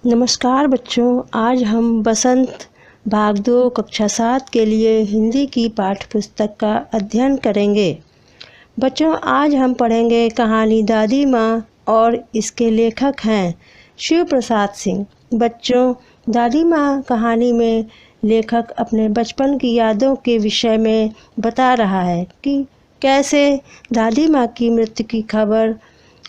नमस्कार बच्चों, आज हम बसंत भाग 2 कक्षा 7 के लिए हिंदी की पाठ्य पुस्तक का अध्ययन करेंगे। बच्चों, आज हम पढ़ेंगे कहानी दादी माँ और इसके लेखक हैं शिव प्रसाद सिंह। बच्चों, दादी माँ कहानी में लेखक अपने बचपन की यादों के विषय में बता रहा है कि कैसे दादी माँ की मृत्यु की खबर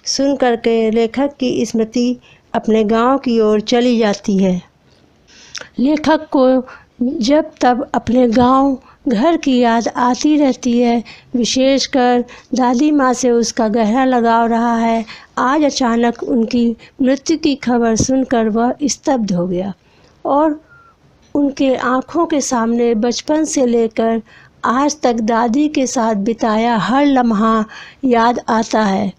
सुन करके लेखक की स्मृति अपने गांव की ओर चली जाती है। लेखक को जब तब अपने गांव घर की याद आती रहती है, विशेषकर दादी माँ से उसका गहरा लगाव रहा है। आज अचानक उनकी मृत्यु की खबर सुनकर वह स्तब्ध हो गया और उनके आँखों के सामने बचपन से लेकर आज तक दादी के साथ बिताया हर लम्हा याद आता है।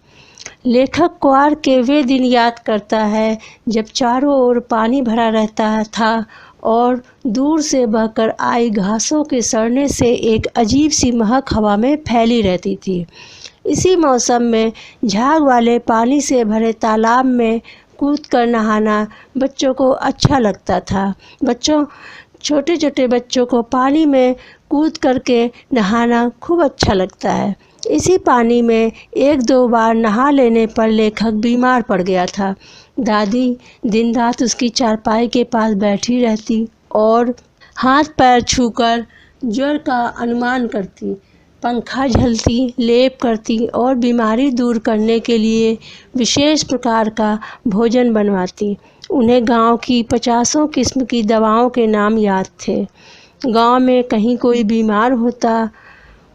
लेखक क्वार के वे दिन याद करता है जब चारों ओर पानी भरा रहता था और दूर से बहकर आई घासों के सड़ने से एक अजीब सी महक हवा में फैली रहती थी। इसी मौसम में झाग वाले पानी से भरे तालाब में कूद कर नहाना बच्चों को अच्छा लगता था। छोटे छोटे बच्चों को पानी में कूद करके नहाना खूब अच्छा लगता है। इसी पानी में 1-2 बार नहा लेने पर लेखक बीमार पड़ गया था। दादी दिन रात उसकी चारपाई के पास बैठी रहती और हाथ पैर छूकर ज्वर का अनुमान करती, पंखा झलती, लेप करती और बीमारी दूर करने के लिए विशेष प्रकार का भोजन बनवाती। उन्हें गांव की 50 किस्म की दवाओं के नाम याद थे। गांव में कहीं कोई बीमार होता,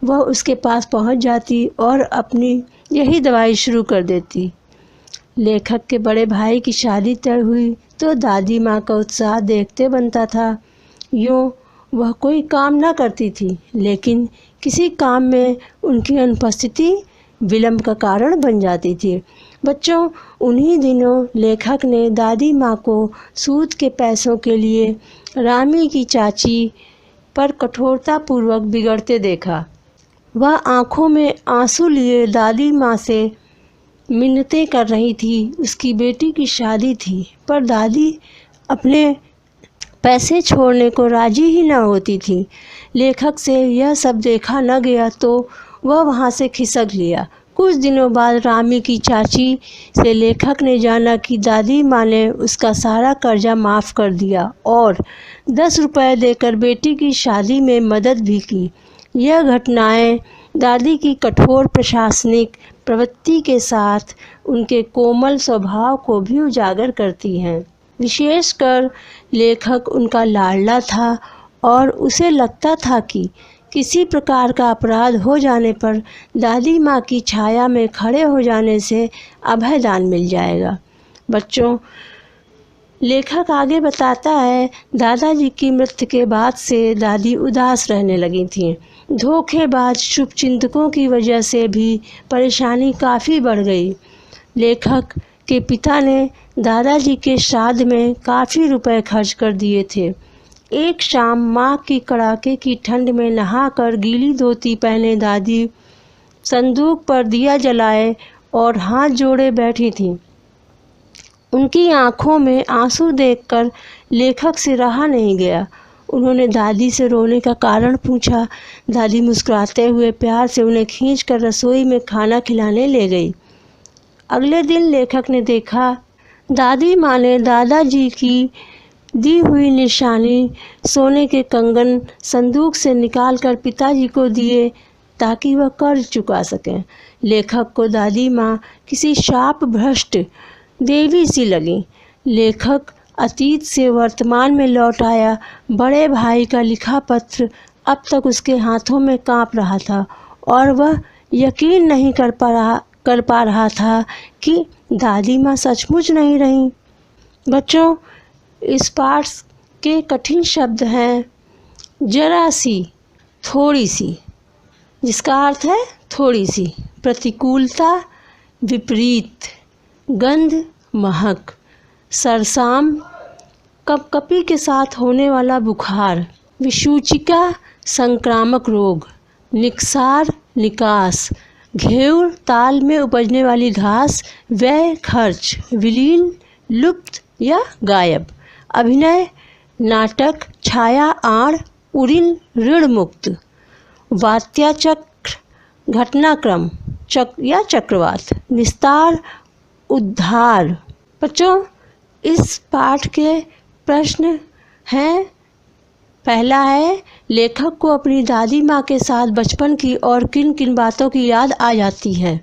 वह उसके पास पहुंच जाती और अपनी यही दवाई शुरू कर देती। लेखक के बड़े भाई की शादी तय हुई तो दादी माँ का उत्साह देखते बनता था। यूँ वह कोई काम ना करती थी, लेकिन किसी काम में उनकी अनुपस्थिति विलंब का कारण बन जाती थी। बच्चों, उन्हीं दिनों लेखक ने दादी माँ को सूद के पैसों के लिए रामी की चाची पर कठोरतापूर्वक बिगड़ते देखा। वह आंखों में आंसू लिए दादी माँ से मिन्नतें कर रही थी। उसकी बेटी की शादी थी, पर दादी अपने पैसे छोड़ने को राजी ही न होती थी। लेखक से यह सब देखा न गया तो वह वहाँ से खिसक लिया। कुछ दिनों बाद रामी की चाची से लेखक ने जाना कि दादी माँ ने उसका सारा कर्जा माफ़ कर दिया और 10 रुपये देकर बेटी की शादी में मदद भी की। यह घटनाएं दादी की कठोर प्रशासनिक प्रवृत्ति के साथ उनके कोमल स्वभाव को भी उजागर करती हैं। विशेषकर लेखक उनका लाडला था और उसे लगता था कि किसी प्रकार का अपराध हो जाने पर दादी माँ की छाया में खड़े हो जाने से अभयदान मिल जाएगा। बच्चों, लेखक आगे बताता है, दादाजी की मृत्यु के बाद से दादी उदास रहने लगी थीं। धोखेबाज शुभचिंतकों की वजह से भी परेशानी काफ़ी बढ़ गई। लेखक के पिता ने दादाजी के श्राद्ध में काफ़ी रुपए खर्च कर दिए थे। एक शाम माँ की कड़ाके की ठंड में नहाकर गीली धोती पहने दादी संदूक पर दिया जलाए और हाथ जोड़े बैठी थीं। उनकी आंखों में आंसू देखकर लेखक से रहा नहीं गया। उन्होंने दादी से रोने का कारण पूछा। दादी मुस्कुराते हुए प्यार से उन्हें खींचकर रसोई में खाना खिलाने ले गई। अगले दिन लेखक ने देखा दादी माँ ने दादाजी की दी हुई निशानी सोने के कंगन संदूक से निकालकर पिताजी को दिए ताकि वह कर्ज चुका सकें। लेखक को दादी माँ किसी शाप भ्रष्ट देवी सी लगी। लेखक अतीत से वर्तमान में लौट आया। बड़े भाई का लिखा पत्र अब तक उसके हाथों में कांप रहा था और वह यकीन नहीं कर पा रहा था कि दादी माँ सचमुच नहीं रहीं। बच्चों, इस पाठ के कठिन शब्द हैं जरा सी, थोड़ी सी, जिसका अर्थ है थोड़ी सी, प्रतिकूलता, विपरीत, गंध, महक, सरसाम, कपकपी के साथ होने वाला बुखार, विसूचिका, संक्रामक रोग, निकसार, निकास, घेउर, ताल में उपजने वाली घास, व्यय, खर्च, विलीन, लुप्त या गायब। अभिनय नाटक छाया आड़ उड़िन ऋण मुक्त। वात्याचक्र घटनाक्रम या चक्रवात। निस्तार उद्धार। बच्चों इस पाठ के प्रश्न हैं। पहला है, लेखक को अपनी दादी माँ के साथ बचपन की और किन किन बातों की याद आ जाती है।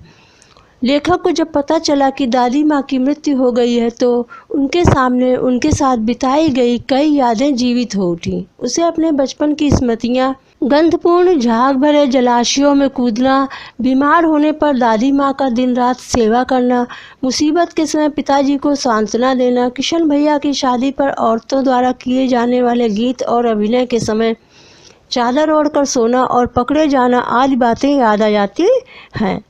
लेखक को जब पता चला कि दादी माँ की मृत्यु हो गई है तो उनके सामने उनके साथ बिताई गई कई यादें जीवित हो उठी। उसे अपने बचपन की स्मृतियाँ, गंधपूर्ण झाग भरे जलाशयों में कूदना, बीमार होने पर दादी माँ का दिन रात सेवा करना, मुसीबत के समय पिताजी को सांत्वना देना, किशन भैया की शादी पर औरतों द्वारा किए जाने वाले गीत और अभिनय के समय चादर ओढ़कर सोना और पकड़े जाना आदि बातें याद आ जाती हैं।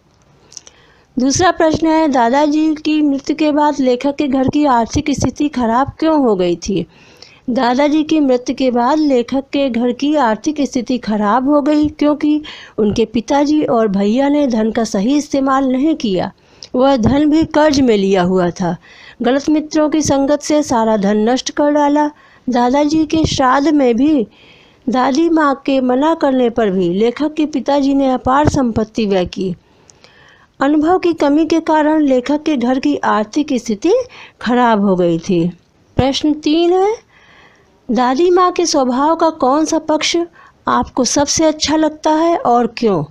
दूसरा प्रश्न है, दादाजी की मृत्यु के बाद लेखक के घर की आर्थिक स्थिति खराब क्यों हो गई थी। दादाजी की मृत्यु के बाद लेखक के घर की आर्थिक स्थिति खराब हो गई क्योंकि उनके पिताजी और भैया ने धन का सही इस्तेमाल नहीं किया। वह धन भी कर्ज में लिया हुआ था। गलत मित्रों की संगत से सारा धन नष्ट कर डाला। दादाजी के श्राद्ध में भी दादी माँ के मना करने पर भी लेखक के पिताजी ने अपार संपत्ति व्यय की। अनुभव की कमी के कारण लेखक के घर की आर्थिक स्थिति खराब हो गई थी। प्रश्न 3 है, दादी माँ के स्वभाव का कौन सा पक्ष आपको सबसे अच्छा लगता है और क्यों।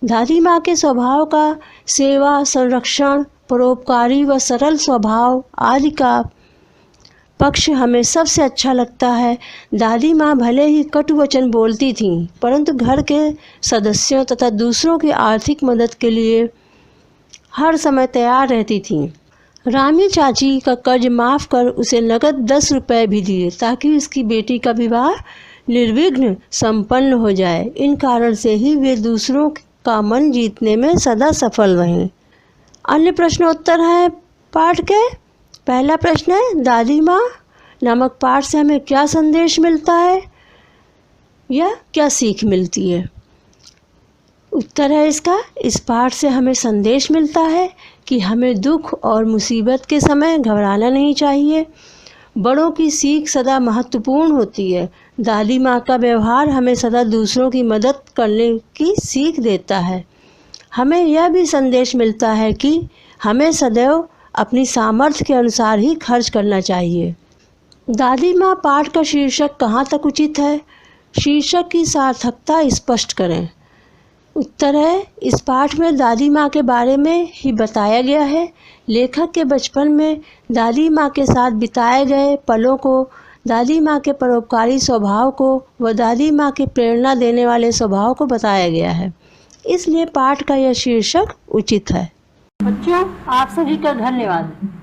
दादी माँ के स्वभाव का सेवा, संरक्षण, परोपकारी व सरल स्वभाव आदि का पक्ष हमें सबसे अच्छा लगता है। दादी माँ भले ही कटु वचन बोलती थीं, परंतु घर के सदस्यों तथा दूसरों की आर्थिक मदद के लिए हर समय तैयार रहती थीं। रामी चाची का कर्ज माफ़ कर उसे नगद 10 रुपये भी दिए ताकि उसकी बेटी का विवाह निर्विघ्न संपन्न हो जाए। इन कारण से ही वे दूसरों का मन जीतने में सदा सफल रहे। अन्य प्रश्नोत्तर हैं पाठ के। पहला प्रश्न है, दादी माँ नामक पाठ से हमें क्या संदेश मिलता है या क्या सीख मिलती है। उत्तर है इसका, इस पाठ से हमें संदेश मिलता है कि हमें दुख और मुसीबत के समय घबराना नहीं चाहिए। बड़ों की सीख सदा महत्वपूर्ण होती है। दादी माँ का व्यवहार हमें सदा दूसरों की मदद करने की सीख देता है। हमें यह भी संदेश मिलता है कि हमें सदैव अपनी सामर्थ्य के अनुसार ही खर्च करना चाहिए। दादी माँ पाठ का शीर्षक कहाँ तक उचित है। शीर्षक की सार्थकता स्पष्ट करें। उत्तर है, इस पाठ में दादी माँ के बारे में ही बताया गया है। लेखक के बचपन में दादी माँ के साथ बिताए गए पलों को, दादी माँ के परोपकारी स्वभाव को व दादी माँ के प्रेरणा देने वाले स्वभाव को बताया गया है, इसलिए पाठ का यह शीर्षक उचित है। बच्चों आप सभी का धन्यवाद।